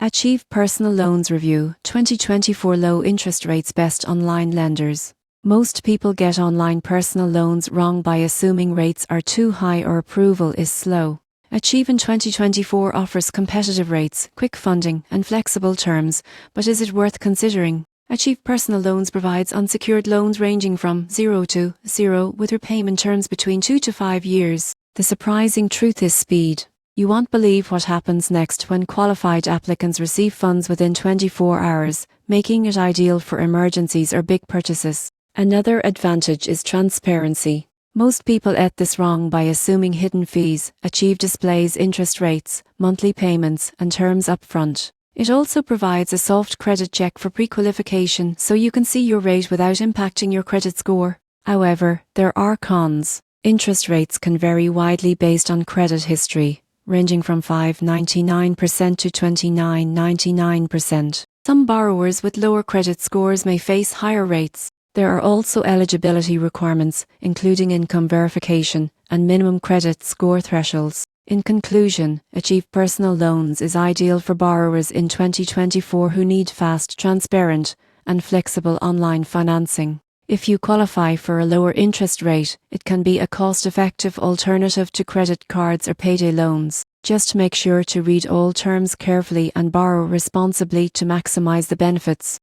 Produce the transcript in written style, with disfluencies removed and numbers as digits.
Achieve Personal Loans Review 2024 Low Interest Rates Best Online Lenders. Most people get online personal loans wrong by assuming rates are too high or approval is slow. Achieve in 2024 offers competitive rates, quick funding, and flexible terms, but is it worth considering? Achieve Personal Loans provides unsecured loans ranging from 0 to 0 with repayment terms between 2 to 5 years. The surprising truth is speed. You won't believe what happens next when qualified applicants receive funds within 24 hours, making it ideal for emergencies or big purchases. Another advantage is transparency. Most people get this wrong by assuming hidden fees. Achieve displays interest rates, monthly payments, and terms upfront. It also provides a soft credit check for pre-qualification so you can see your rate without impacting your credit score. However, there are cons. Interest rates can vary widely based on credit history, ranging from 5.99% to 29.99%. Some borrowers with lower credit scores may face higher rates. There are also eligibility requirements, including income verification and minimum credit score thresholds. In conclusion, Achieve Personal Loans is ideal for borrowers in 2024 who need fast, transparent, and flexible online financing. If you qualify for a lower interest rate, it can be a cost-effective alternative to credit cards or payday loans. Just make sure to read all terms carefully and borrow responsibly to maximize the benefits.